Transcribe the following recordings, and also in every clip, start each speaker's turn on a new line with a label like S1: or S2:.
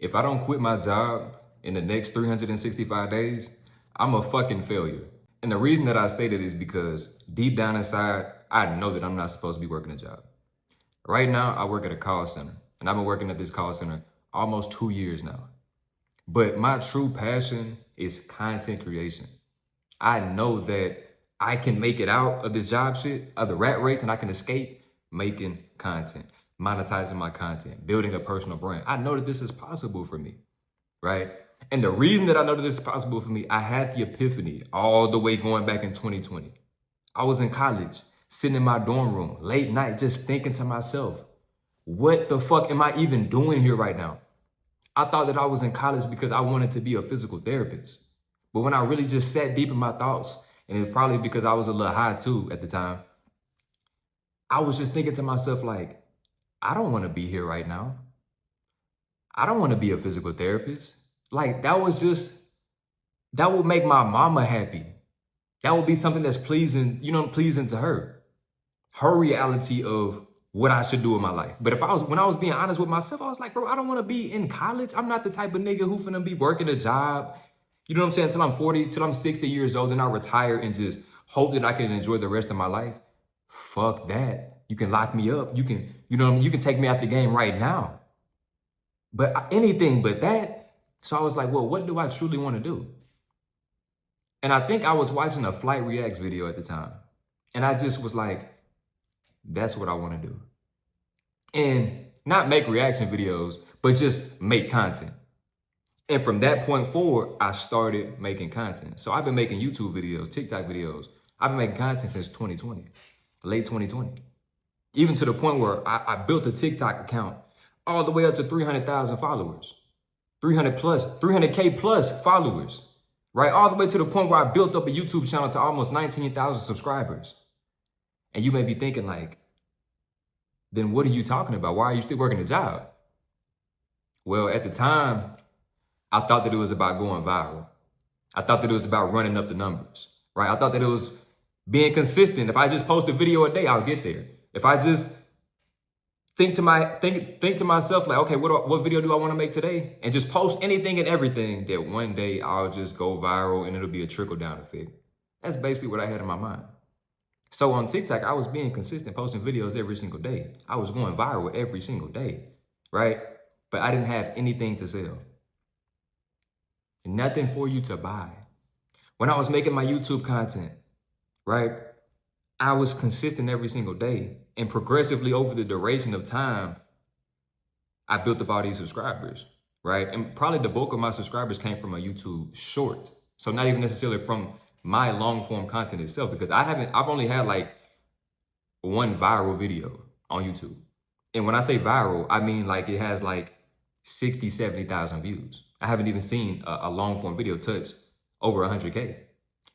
S1: if I don't quit my job in the next 365 days, I'm a fucking failure. And the reason that I say that is because deep down inside, I know that I'm not supposed to be working a job. Right now, I work at a call center, and I've been working at this call center almost 2 years now. But my true passion is content creation. I know that I can make it out of this job shit, of the rat race, and I can escape making content, monetizing my content, building a personal brand. I know that this is possible for me, right? And the reason that I know that this is possible for me, I had the epiphany all the way going back in 2020. I was in college, sitting in my dorm room, late night, just thinking to myself, what the fuck am I even doing here right now? I thought that I was in college because I wanted to be a physical therapist. But when I really just sat deep in my thoughts, and it's probably because I was a little high too at the time, I was just thinking to myself like, I don't want to be here right now. I don't want to be a physical therapist. Like that would make my mama happy. That would be something that's pleasing, pleasing to her. Her reality of what I should do in my life. But when I was being honest with myself, I was like, bro, I don't want to be in college. I'm not the type of nigga who finna be working a job, you know what I'm saying, till I'm 40, till I'm 60 years old, and I retire and just hope that I can enjoy the rest of my life. Fuck that. You can lock me up. You can take me out the game right now. But anything but that. So I was like, well, what do I truly want to do? And I think I was watching a Flight Reacts video at the time. And I just was like, that's what I want to do. And not make reaction videos, but just make content. And from that point forward, I started making content. So I've been making YouTube videos, TikTok videos. I've been making content since 2020, late 2020. Even to the point where I built a TikTok account all the way up to 300,000 followers, 300K plus followers, right? All the way to the point where I built up a YouTube channel to almost 19,000 subscribers. And you may be thinking like, then what are you talking about? Why are you still working a job? Well, at the time, I thought that it was about going viral. I thought that it was about running up the numbers, right? I thought that it was being consistent. If I just post a video a day, I'll get there. If I just think to myself like, okay, what video do I want to make today? And just post anything and everything, that one day I'll just go viral and it'll be a trickle down effect. That's basically what I had in my mind. So on TikTok, I was being consistent, posting videos every single day. I was going viral every single day, right? But I didn't have anything to sell. Nothing for you to buy. When I was making my YouTube content, right? I was consistent every single day. And progressively over the duration of time, I built up all these subscribers, right? And probably the bulk of my subscribers came from a YouTube short. So not even necessarily from my long form content itself, because I've only had like one viral video on YouTube. And when I say viral, I mean like it has like 60, 70,000 views. I haven't even seen a long form video touch over 100K.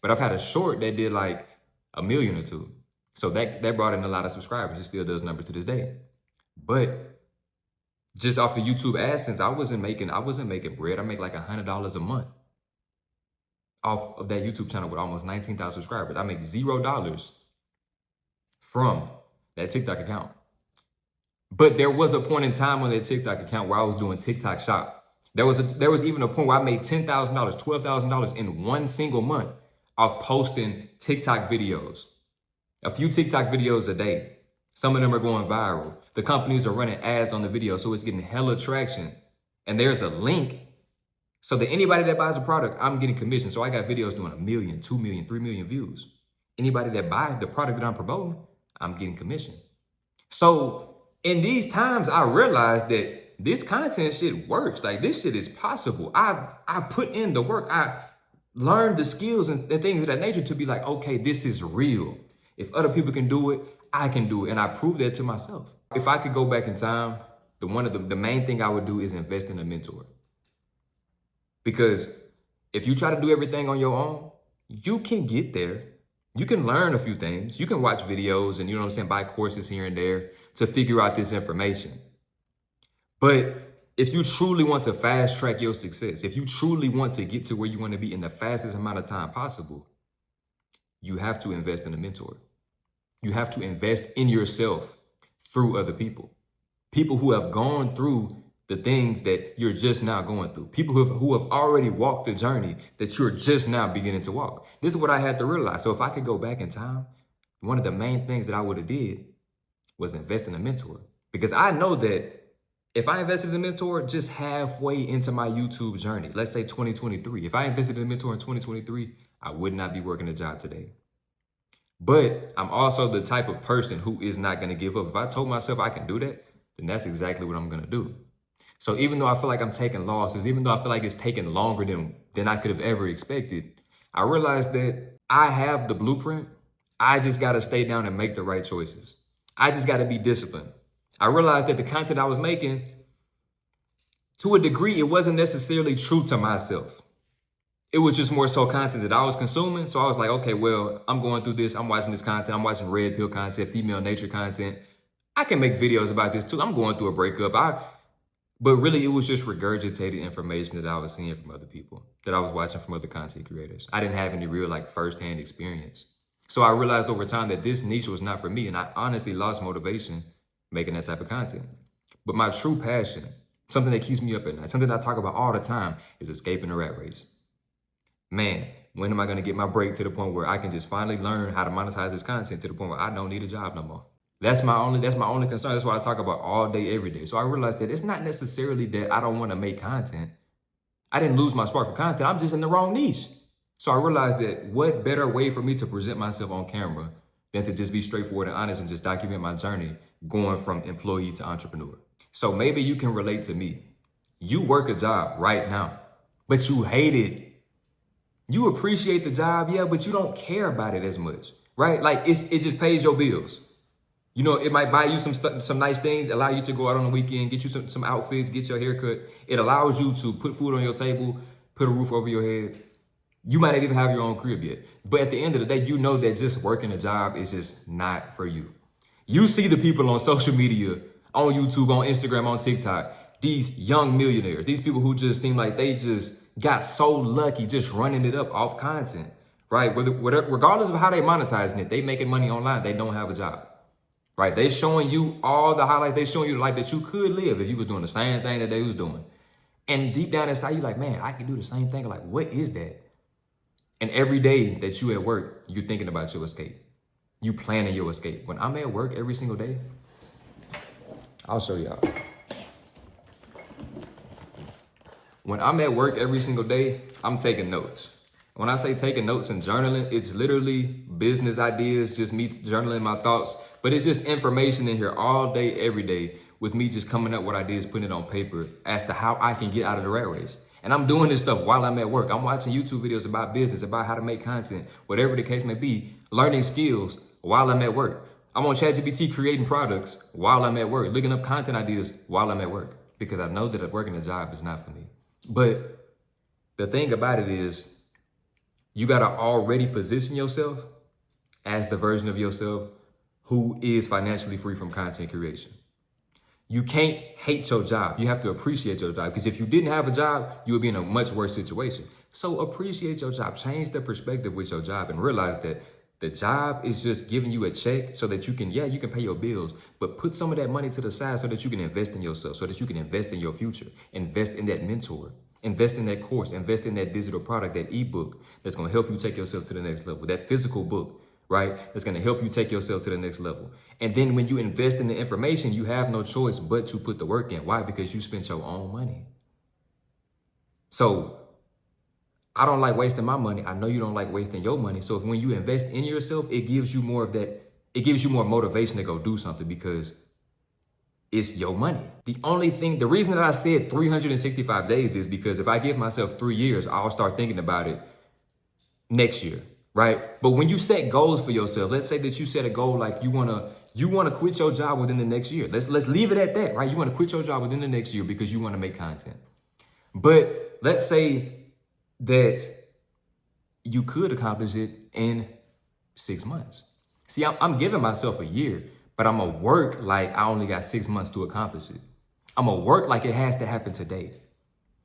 S1: But I've had a short that did like 1 million or 2. So that brought in a lot of subscribers. It still does numbers to this day. But just off of YouTube AdSense, I wasn't making bread. I make like $100 a month off of that YouTube channel with almost 19,000 subscribers. I make $0 from that TikTok account. But there was a point in time on that TikTok account where I was doing TikTok shop. There was even a point where I made $10,000, $12,000 in one single month off posting TikTok videos. A few TikTok videos a day. Some of them are going viral. The companies are running ads on the video, so it's getting hella traction. And there's a link so that anybody that buys a product, I'm getting commission. So I got videos doing 1 million, 2 million, 3 million views. Anybody that buys the product that I'm promoting, I'm getting commission. So in these times, I realized that this content shit works. Like this shit is possible. I put in the work. I learned the skills and things of that nature to be like, okay, this is real. If other people can do it, I can do it. And I proved that to myself. If I could go back in time, the main thing I would do is invest in a mentor. Because if you try to do everything on your own, you can get there. You can learn a few things. You can watch videos and, you know what I'm saying, buy courses here and there to figure out this information. But if you truly want to fast track your success, if you truly want to get to where you want to be in the fastest amount of time possible, you have to invest in a mentor. You have to invest in yourself through other people. People who have gone through the things that you're just now going through. People who have already walked the journey that you're just now beginning to walk. This is what I had to realize. So if I could go back in time, one of the main things that I would have did was invest in a mentor. Because I know that if I invested in a mentor just halfway into my YouTube journey, let's say 2023, if I invested in a mentor in 2023, I would not be working a job today. But I'm also the type of person who is not going to give up. If I told myself I can do that, then that's exactly what I'm going to do. So even though I feel like I'm taking losses, even though I feel like it's taking longer than I could have ever expected, I realized that I have the blueprint. I just got to stay down and make the right choices. I just got to be disciplined. I realized that the content I was making, to a degree, it wasn't necessarily true to myself. It was just more so content that I was consuming. So I was like, okay, well, I'm going through this. I'm watching this content. I'm watching red pill content, female nature content. I can make videos about this too. I'm going through a breakup. But really, it was just regurgitated information that I was seeing from other people, that I was watching from other content creators. I didn't have any real firsthand experience. So I realized over time that this niche was not for me. And I honestly lost motivation making that type of content. But my true passion, something that keeps me up at night, something that I talk about all the time, is escaping the rat race. Man, when am I going to get my break to the point where I can just finally learn how to monetize this content to the point where I don't need a job no more? That's my only concern. That's what I talk about all day, every day. So I realized that it's not necessarily that I don't want to make content. I didn't lose my spark for content. I'm just in the wrong niche. So I realized that what better way for me to present myself on camera than to just be straightforward and honest and just document my journey going from employee to entrepreneur. So maybe you can relate to me. You work a job right now, but you hate it. You appreciate the job, yeah, but you don't care about it as much, right? Like it just pays your bills. You know, it might buy you some nice things, allow you to go out on the weekend, get you some outfits, get your haircut. It allows you to put food on your table, put a roof over your head. You might not even have your own crib yet. But at the end of the day, you know that just working a job is just not for you. You see the people on social media, on YouTube, on Instagram, on TikTok, these young millionaires, these people who just seem like they just got so lucky just running it up off content, right? Regardless of how they monetizing it, they making money online, they don't have a job, right? They showing you all the highlights, they showing you the life that you could live if you was doing the same thing that they was doing. And deep down inside, you're like, man, I can do the same thing. Like, what is that? And every day that you at work, you're thinking about your escape. You planning your escape. When I'm at work every single day, I'll show y'all. When I'm at work every single day, I'm taking notes. When I say taking notes and journaling, it's literally business ideas, just me journaling my thoughts. But it's just information in here all day, every day, with me just coming up with ideas, putting it on paper as to how I can get out of the rat race. And I'm doing this stuff while I'm at work. I'm watching YouTube videos about business, about how to make content, whatever the case may be, learning skills while I'm at work. I'm on ChatGPT creating products while I'm at work, looking up content ideas while I'm at work, because I know that working a job is not for me. But the thing about it is, you got to already position yourself as the version of yourself who is financially free from content creation. You can't hate your job. You have to appreciate your job, because if you didn't have a job, you would be in a much worse situation. So appreciate your job. Change the perspective with your job and realize that the job is just giving you a check so that you can pay your bills, but put some of that money to the side so that you can invest in yourself, so that you can invest in your future, invest in that mentor, invest in that course, invest in that digital product, that ebook that's going to help you take yourself to the next level, that physical book, right? That's going to help you take yourself to the next level. And then when you invest in the information, you have no choice but to put the work in. Why? Because you spent your own money. So I don't like wasting my money. I know you don't like wasting your money. So if when you invest in yourself, it gives you more of that. It gives you more motivation to go do something because it's your money. The reason that I said 365 days is because if I give myself 3 years, I'll start thinking about it next year, right? But when you set goals for yourself, let's say that you set a goal like you wanna quit your job within the next year. Let's leave it at that, right? You wanna quit your job within the next year because you wanna make content. But let's say that you could accomplish it in 6 months. See, I'm giving myself a year, but I'm gonna work like I only got 6 months to accomplish it. I'm gonna work like it has to happen today.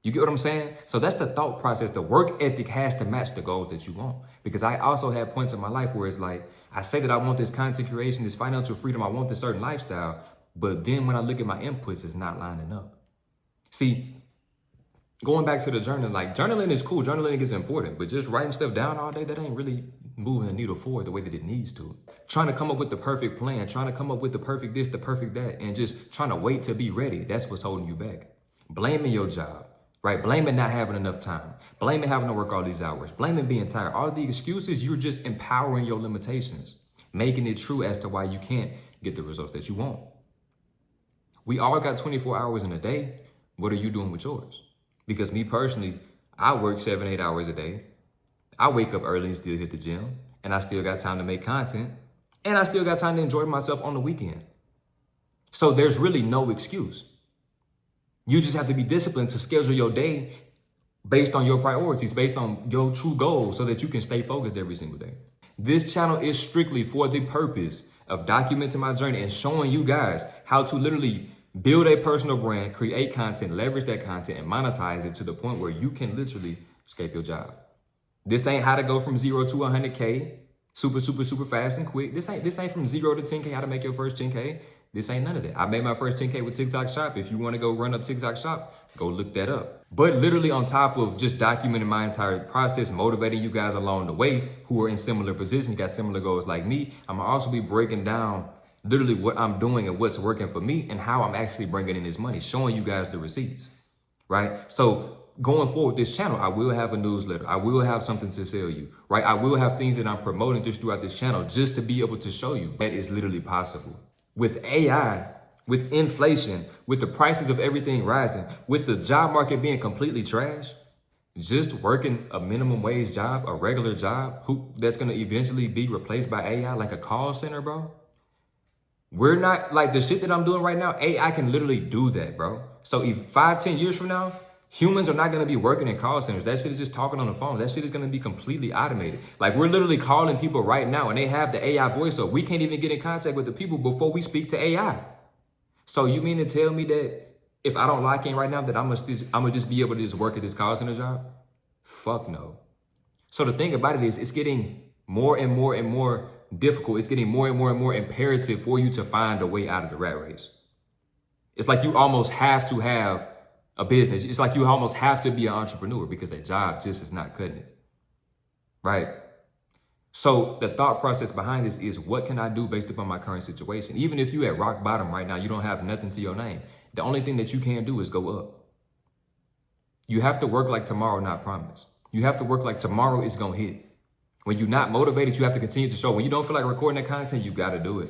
S1: You get what I'm saying? So that's the thought process. The work ethic has to match the goals that you want. Because I also had points in my life where it's like, I say that I want this content creation, this financial freedom, I want this certain lifestyle, but then when I look at my inputs, it's not lining up. See, going back to the journaling, like journaling is cool. Journaling is important, but just writing stuff down all day, that ain't really moving the needle forward the way that it needs to. Trying to come up with the perfect plan, trying to come up with the perfect this, the perfect that, and just trying to wait to be ready. That's what's holding you back. Blaming your job, right? Blaming not having enough time. Blaming having to work all these hours. Blaming being tired. All the excuses, you're just empowering your limitations, making it true as to why you can't get the results that you want. We all got 24 hours in a day. What are you doing with yours? Because me personally, I work 7-8 hours a day. I wake up early and still hit the gym, and I still got time to make content, and I still got time to enjoy myself on the weekend. So there's really no excuse. You just have to be disciplined to schedule your day based on your priorities, based on your true goals, so that you can stay focused every single day. This channel is strictly for the purpose of documenting my journey and showing you guys how to literally build a personal brand, create content, leverage that content, and monetize it to the point where you can literally escape your job. This ain't how to go from 0 to 100K super fast and quick. This ain't from 0 to 10K, how to make your first 10K. This ain't none of that. I made my first 10K with TikTok Shop. If you want to go run up TikTok Shop, go look that up. But literally on top of just documenting my entire process, motivating you guys along the way who are in similar positions, got similar goals like me, I'm gonna also be breaking down literally what I'm doing and what's working for me and how I'm actually bringing in this money, showing you guys the receipts, right? So going forward with this channel, I will have a newsletter. I will have something to sell you, right? I will have things that I'm promoting just throughout this channel just to be able to show you that is literally possible. With AI, with inflation, with the prices of everything rising, with the job market being completely trash, just working a minimum wage job, a regular job, that's gonna eventually be replaced by AI, like a call center, bro. We're not, like the shit that I'm doing right now, AI can literally do that, bro. So if 5-10 years from now, humans are not gonna be working in call centers. That shit is just talking on the phone. That shit is gonna be completely automated. Like we're literally calling people right now and they have the AI voice up. We can't even get in contact with the people before we speak to AI. So you mean to tell me that if I don't lock in right now that I'm gonna just be able to just work at this call center job? Fuck no. So the thing about it is it's getting more and more and more difficult. It's getting more and more and more imperative for you to find a way out of the rat race. It's like you almost have to have a business. It's like you almost have to be an entrepreneur because that job just is not cutting it, right? So the thought process behind this is, what can I do based upon my current situation? Even if you at rock bottom right now, you don't have nothing to your name. The only thing that you can do is go up. You have to work like tomorrow, not promise. You have to work like tomorrow is gonna hit. When you're not motivated, you have to continue to show. When you don't feel like recording that content, you gotta do it,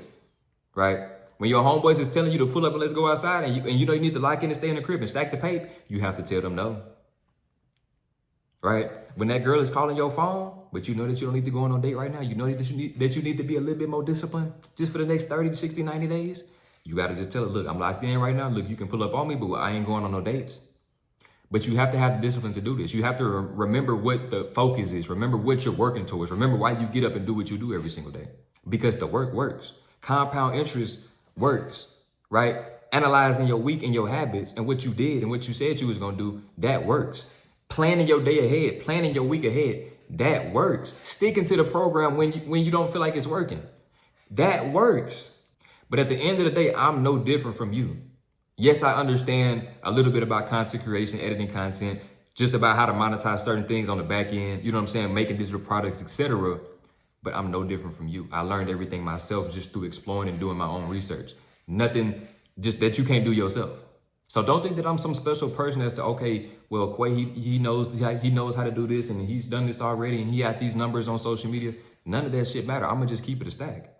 S1: right? When your homeboys is telling you to pull up and let's go outside and you know you need to lock in and stay in the crib and stack the paper, you have to tell them no, right? When that girl is calling your phone, but you know that you don't need to go on a date right now, you know that you need to be a little bit more disciplined just for the next 30 to 60, 90 days, you gotta just tell her, look, I'm locked in right now. Look, you can pull up on me, but I ain't going on no dates. But you have to have the discipline to do this. You have to remember what the focus is. Remember what you're working towards. Remember why you get up and do what you do every single day. Because the work works. Compound interest works, right? Analyzing your week and your habits and what you did and what you said you was gonna do, that works. Planning your day ahead, planning your week ahead, that works. Sticking to the program when you don't feel like it's working, that works. But at the end of the day, I'm no different from you. Yes, I understand a little bit about content creation, editing content, just about how to monetize certain things on the back end, you know what I'm saying, making digital products, etc. But I'm no different from you. I learned everything myself just through exploring and doing my own research. Nothing just that you can't do yourself. So don't think that I'm some special person as to, okay, well, Quay, he knows how to do this and he's done this already and he had these numbers on social media. None of that shit matter. I'm gonna just keep it a stack.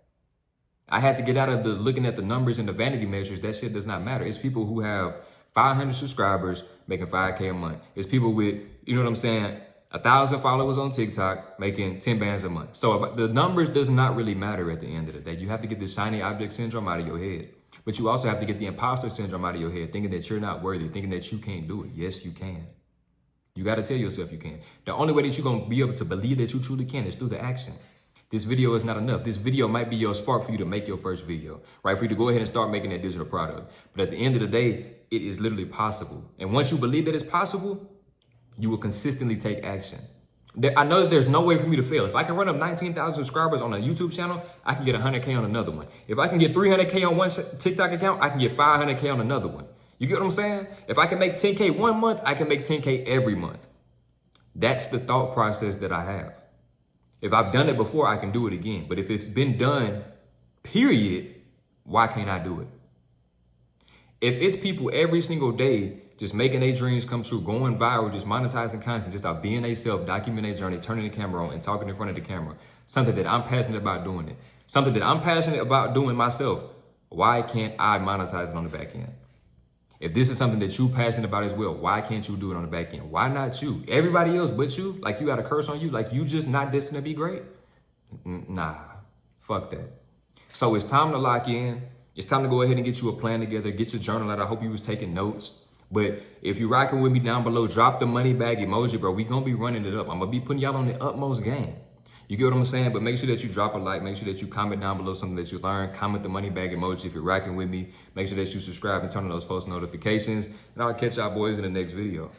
S1: I had to get out of the looking at the numbers and the vanity measures. That shit does not matter. It's people who have 500 subscribers making 5K a month. It's people with, you know what I'm saying, 1,000 followers on TikTok making 10 bands a month. So the numbers does not really matter at the end of the day. You have to get the shiny object syndrome out of your head. But you also have to get the imposter syndrome out of your head, thinking that you're not worthy, thinking that you can't do it. Yes, you can. You got to tell yourself you can. The only way that you're going to be able to believe that you truly can is through the action. This video is not enough. This video might be your spark for you to make your first video, right? For you to go ahead and start making that digital product. But at the end of the day, it is literally possible. And once you believe that it's possible, you will consistently take action. I know that there's no way for me to fail. If I can run up 19,000 subscribers on a YouTube channel, I can get 100K on another one. If I can get 300K on one TikTok account, I can get 500K on another one. You get what I'm saying? If I can make 10K one month, I can make 10K every month. That's the thought process that I have. If I've done it before, I can do it again. But if it's been done, period, why can't I do it? If it's people every single day just making their dreams come true, going viral, just monetizing content, just out being themselves, documenting their journey, turning the camera on and talking in front of the camera, something that I'm passionate about doing it, something that I'm passionate about doing myself, why can't I monetize it on the back end? If this is something that you're passionate about as well, why can't you do it on the back end? Why not you? Everybody else but you? Like you got a curse on you? Like you just not destined to be great? Nah, fuck that. So it's time to lock in. It's time to go ahead and get you a plan together. Get your journal out. I hope you was taking notes. But if you're rocking with me down below, drop the money bag emoji, bro. We gonna be running it up. I'm gonna be putting y'all on the utmost game. You get what I'm saying? But make sure that you drop a like. Make sure that you comment down below something that you learned. Comment the money bag emoji if you're rocking with me. Make sure that you subscribe and turn on those post notifications. And I'll catch y'all boys in the next video.